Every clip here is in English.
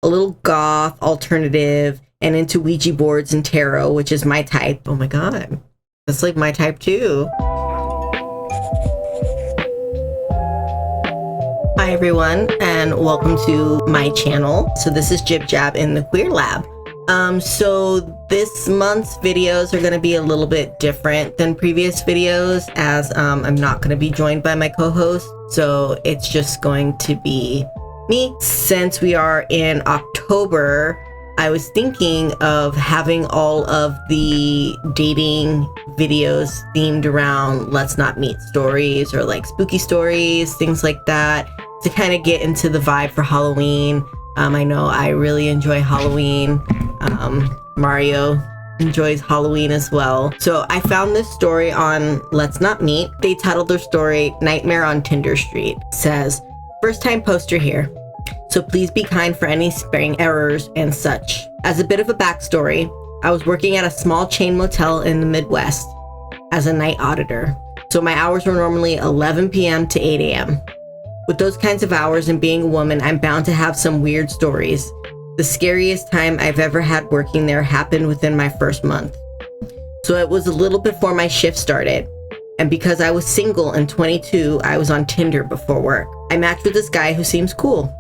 a little goth, alternative, and into Ouija boards and tarot, which is my type. Oh my God, that's like my type too. Hi everyone, and welcome to my channel. So this is Jib Jab in the Queer Lab. So this month's videos are going to be a little bit different than previous videos, as I'm not going to be joined by my co-host, so it's just going to be me. Since we are in October, I was thinking of having all of the dating videos themed around Let's Not Meet stories, or like spooky stories, things like that, to kind of get into the vibe for Halloween. I know I really enjoy Halloween. Mario enjoys Halloween as well. So I found this story on Let's Not Meet. They titled their story Nightmare on Tinder Street. It says, first time poster here, so please be kind for any spelling errors and such. As a bit of a backstory, I was working at a small chain motel in the Midwest as a night auditor. So my hours were normally 11 p.m. to 8 a.m. With those kinds of hours and being a woman, I'm bound to have some weird stories. The scariest time I've ever had working there happened within my first month. So it was a little before my shift started. And because I was single and 22, I was on Tinder before work. I matched with this guy who seems cool.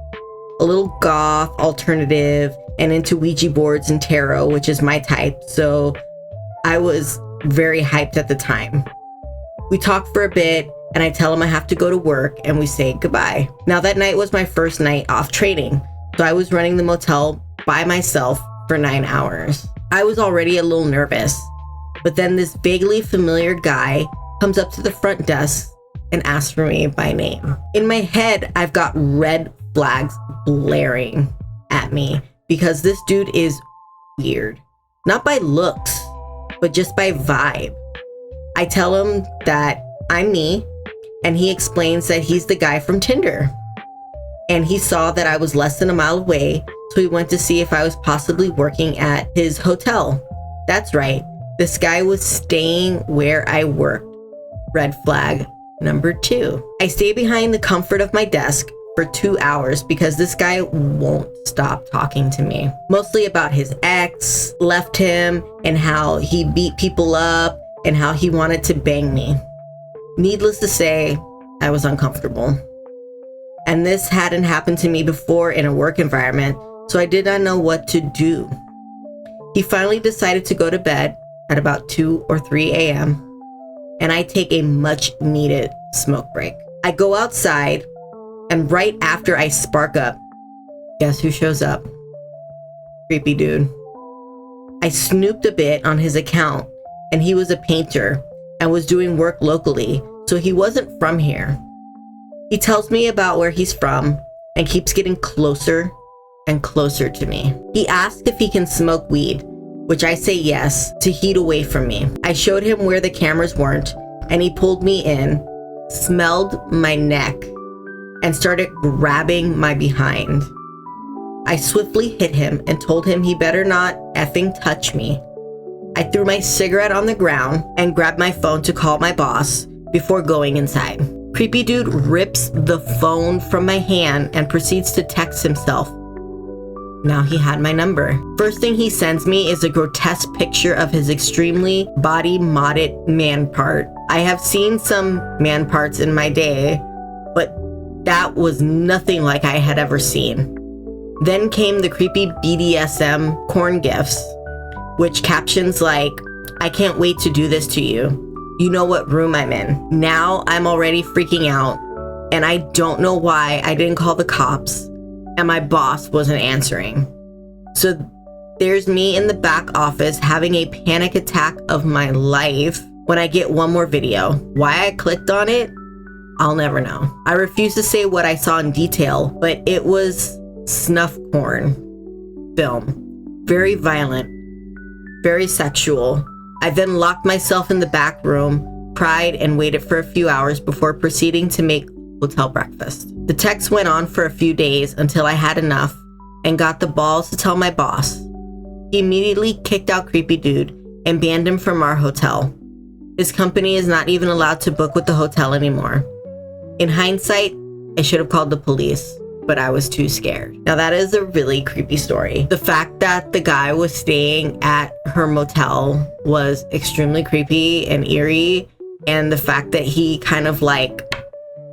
A little goth, alternative, and into Ouija boards and tarot, which is my type. So I was very hyped at the time. We talked for a bit, and I tell him I have to go to work, and we say goodbye. Now that night was my first night off training. So I was running the motel by myself for 9 hours. I was already a little nervous, but then this vaguely familiar guy comes up to the front desk and asks for me by name. In my head, I've got red flags blaring at me because this dude is weird. Not by looks, but just by vibe. I tell him that I'm me, and he explains that he's the guy from Tinder. And he saw that I was less than a mile away, so he went to see if I was possibly working at his hotel. That's right, this guy was staying where I worked. Red flag number 2. I stay behind the comfort of my desk for 2 hours because this guy won't stop talking to me. Mostly about his ex, left him, and how he beat people up, and how he wanted to bang me. Needless to say, I was uncomfortable. And this hadn't happened to me before in a work environment, so I did not know what to do. He finally decided to go to bed at about 2 or 3 a.m., and I take a much needed smoke break. I go outside, and right after I spark up, guess who shows up? Creepy dude. I snooped a bit on his account, and he was a painter and was doing work locally, so he wasn't from here. He tells me about where he's from and keeps getting closer and closer to me. He asks if he can smoke weed, which I say yes, to heat away from me. I showed him where the cameras weren't, and he pulled me in, smelled my neck, and started grabbing my behind. I swiftly hit him and told him he better not effing touch me. I threw my cigarette on the ground and grabbed my phone to call my boss before going inside. Creepy dude rips the phone from my hand and proceeds to text himself. Now he had my number. First thing he sends me is a grotesque picture of his extremely body modded man part. I have seen some man parts in my day, but that was nothing like I had ever seen. Then came the creepy BDSM corn gifts, which captions like, I can't wait to do this to you. You know what room I'm in. Now I'm already freaking out, and I don't know why I didn't call the cops, and my boss wasn't answering. So there's me in the back office having a panic attack of my life when I get one more video. Why I clicked on it, I'll never know. I refuse to say what I saw in detail, but it was snuff porn film. Very violent, very sexual. I then locked myself in the back room, cried, and waited for a few hours before proceeding to make hotel breakfast. The text went on for a few days until I had enough and got the balls to tell my boss. He immediately kicked out creepy dude and banned him from our hotel. His company is not even allowed to book with the hotel anymore. In hindsight, I should have called the police. but I was too scared. Now that is a really creepy story. The fact that the guy was staying at her motel was extremely creepy and eerie. And the fact that he kind of like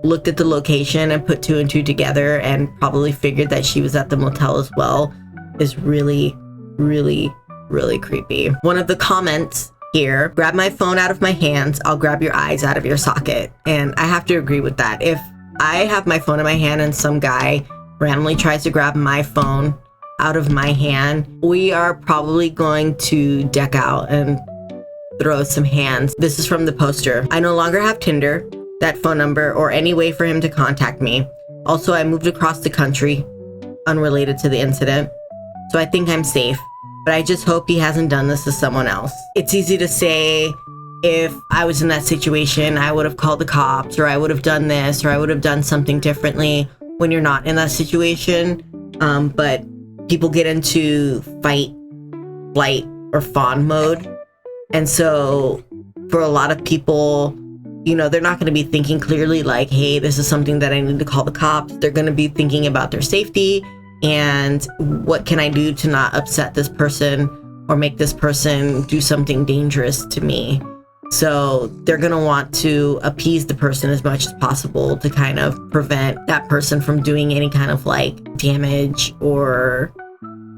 looked at the location and put two and two together and probably figured that she was at the motel as well is really, really, really creepy. One of the comments here, grab my phone out of my hands, I'll grab your eyes out of your socket. And I have to agree with that. If I have my phone in my hand and some guy randomly tries to grab my phone out of my hand, we are probably going to deck out and throw some hands. This is from the poster. I no longer have Tinder, that phone number, or any way for him to contact me. Also, I moved across the country, unrelated to the incident, so I think I'm safe, but I just hope he hasn't done this to someone else. It's easy to say, if I was in that situation, I would have called the cops, or I would have done this, or I would have done something differently when you're not in that situation. But people get into fight, flight, or fawn mode. And so for a lot of people, you know, they're not going to be thinking clearly like, hey, this is something that I need to call the cops. They're going to be thinking about their safety and what can I do to not upset this person or make this person do something dangerous to me. So they're going to want to appease the person as much as possible to kind of prevent that person from doing any kind of like damage or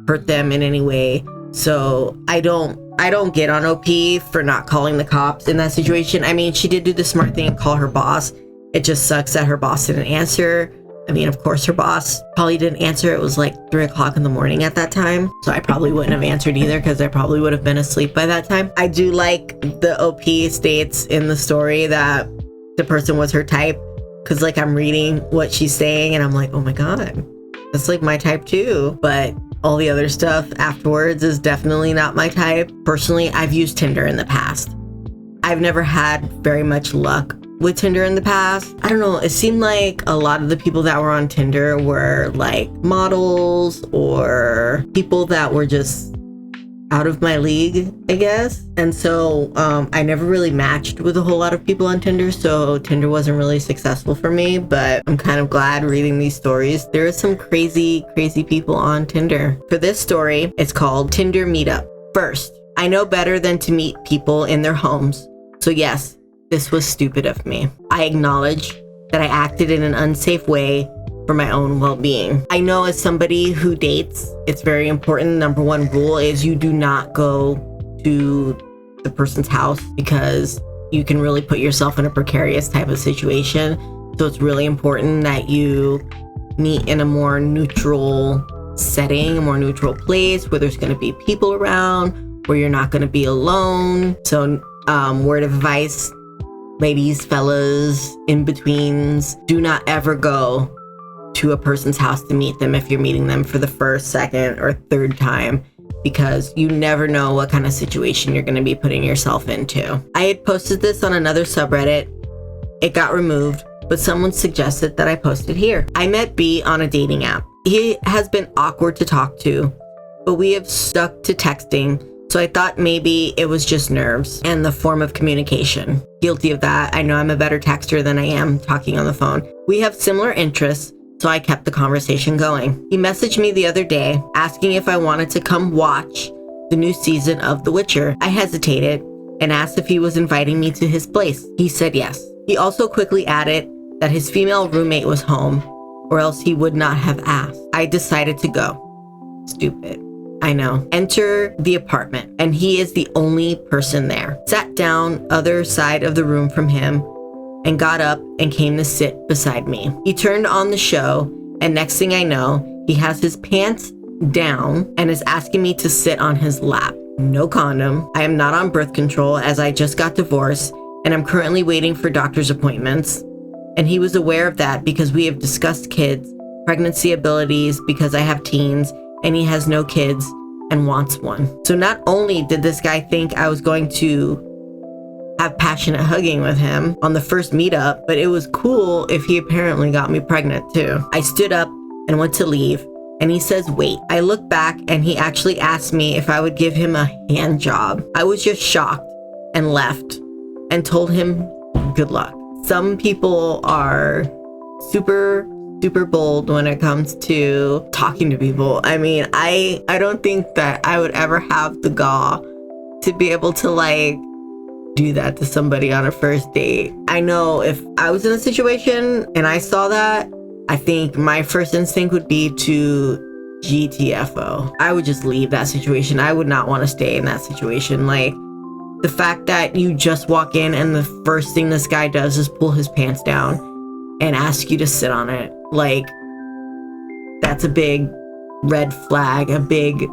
hurt them in any way. So I don't get on OP for not calling the cops in that situation. I mean, she did do the smart thing and call her boss. It just sucks that her boss didn't answer. I mean, of course, her boss probably didn't answer. It was like 3 o'clock in the morning at that time. So I probably wouldn't have answered either because I probably would have been asleep by that time. I do like the OP states in the story that the person was her type, because like I'm reading what she's saying and I'm like, oh my God, that's like my type too. But all the other stuff afterwards is definitely not my type. Personally, I've used Tinder in the past. I've never had very much luck with Tinder in the past. I don't know, it seemed like a lot of the people that were on Tinder were like models or people that were just out of my league, I guess. And so I never really matched with a whole lot of people on Tinder, so Tinder wasn't really successful for me, but I'm kind of glad reading these stories. There are some crazy people on Tinder. For this story, it's called Tinder Meet Up. First, I know better than to meet people in their homes, so yes, this was stupid of me. I acknowledge that I acted in an unsafe way for my own well-being. I know as somebody who dates, it's very important. Number one rule is you do not go to the person's house because you can really put yourself in a precarious type of situation. So it's really important that you meet in a more neutral setting, a more neutral place where there's going to be people around, where you're not going to be alone. So word of advice, ladies, fellas, in-betweens, do not ever go to a person's house to meet them if you're meeting them for the first, second, or third time, because you never know what kind of situation you're going to be putting yourself into. I had posted this on another subreddit. It got removed, but someone suggested that I post it here. I met B on a dating app. He has been awkward to talk to, but we have stuck to texting, so I thought maybe it was just nerves and the form of communication. Guilty of that. I know I'm a better texter than I am talking on the phone. We have similar interests, so I kept the conversation going. He messaged me the other day asking if I wanted to come watch the new season of The Witcher. I hesitated and asked if he was inviting me to his place. He said yes. He also quickly added that his female roommate was home, or else he would not have asked. I decided to go. Stupid. I know. Enter the apartment, and he is the only person there. Sat down other side of the room from him and got up and came to sit beside me. He turned on the show, and next thing I know, he has his pants down and is asking me to sit on his lap. No condom. I am not on birth control as I just got divorced and I'm currently waiting for doctor's appointments. And he was aware of that because we have discussed kids, pregnancy abilities because I have teens and he has no kids and wants one. So not only did this guy think I was going to have passionate hugging with him on the first meetup, but it was cool if he apparently got me pregnant too. I stood up and went to leave, and he says, wait. I look back and he actually asked me if I would give him a hand job. I was just shocked and left and told him good luck. Some people are super super bold when it comes to talking to people. I mean, I don't think that I would ever have the gall to be able to like do that to somebody on a first date. I know if I was in a situation and I saw that, I think my first instinct would be to GTFO. I would just leave that situation. I would not want to stay in that situation. Like, the fact that you just walk in and the first thing this guy does is pull his pants down and ask you to sit on it. Like, that's a big red flag, a big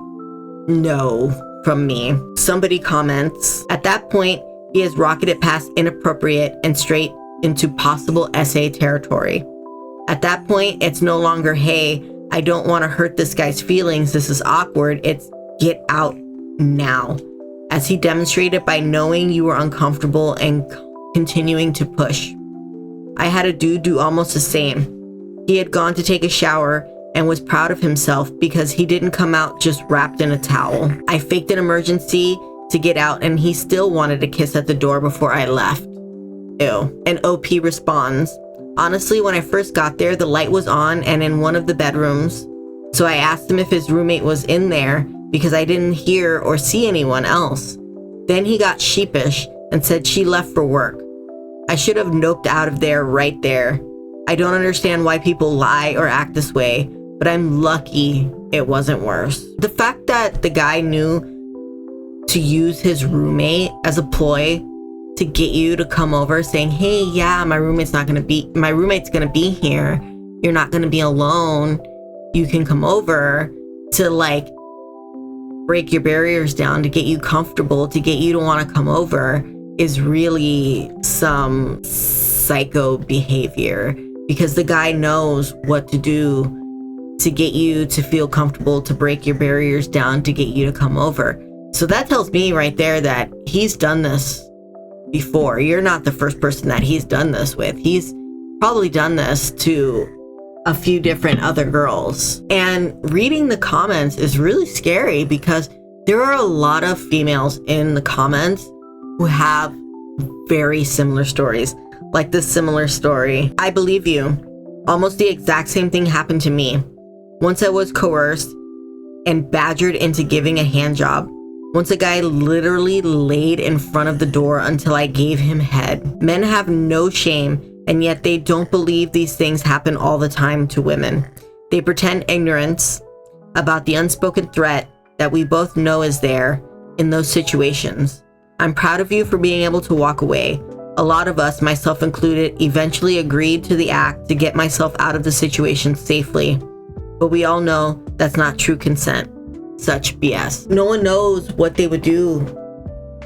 no from me. Somebody comments, at that point, he has rocketed past inappropriate and straight into possible SA territory. At that point, it's no longer, hey, I don't want to hurt this guy's feelings, this is awkward. It's get out now. As he demonstrated by knowing you were uncomfortable and continuing to push. I had a dude do almost the same. He had gone to take a shower and was proud of himself because he didn't come out just wrapped in a towel. I faked an emergency to get out and he still wanted a kiss at the door before I left. Ew. And OP responds, honestly, when I first got there, the light was on and in one of the bedrooms. So I asked him if his roommate was in there because I didn't hear or see anyone else. Then he got sheepish and said she left for work. I should have noped out of there right there. I don't understand why people lie or act this way, but I'm lucky it wasn't worse. The fact that the guy knew to use his roommate as a ploy to get you to come over saying, hey, yeah, my roommate's gonna be here. You're not gonna be alone. You can come over, to like break your barriers down, to get you comfortable, to get you to want to come over, is really some psycho behavior, because the guy knows what to do to get you to feel comfortable, to break your barriers down, to get you to come over. So that tells me right there that he's done this before. You're not the first person that he's done this with. He's probably done this to a few different other girls. And reading the comments is really scary because there are a lot of females in the comments who have very similar stories. Like this similar story. I believe you. Almost the exact same thing happened to me. Once I was coerced and badgered into giving a hand job. Once a guy literally laid in front of the door until I gave him head. Men have no shame, and yet they don't believe these things happen all the time to women. They pretend ignorance about the unspoken threat that we both know is there in those situations. I'm proud of you for being able to walk away. A lot of us, myself included, eventually agreed to the act to get myself out of the situation safely. But we all know that's not true consent. Such BS. No one knows what they would do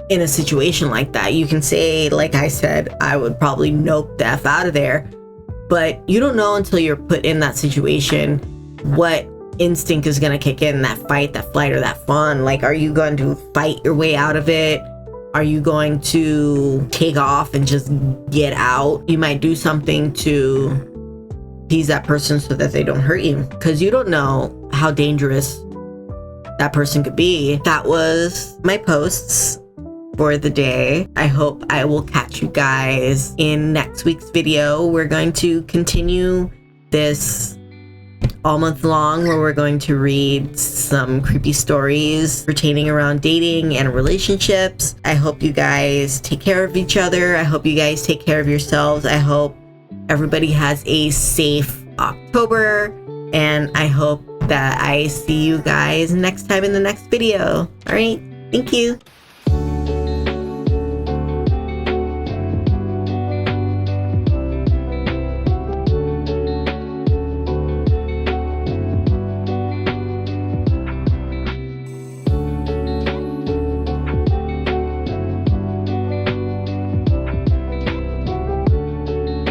in a situation like that. You can say, like I said, I would probably nope the F out of there, but you don't know until you're put in that situation what instinct is going to kick in, that fight, that flight, or that fawn. Like, are you going to fight your way out of it? Are you going to take off and just get out? You might do something to appease that person so that they don't hurt you, because you don't know how dangerous that person could be. That was my posts for the day. I hope I will catch you guys in next week's video. We're going to continue this all month long, where we're going to read some creepy stories pertaining around dating and relationships. I hope you guys take care of each other. I hope you guys take care of yourselves. I hope everybody has a safe October, and I hope that I see you guys next time in the next video. All right, thank you.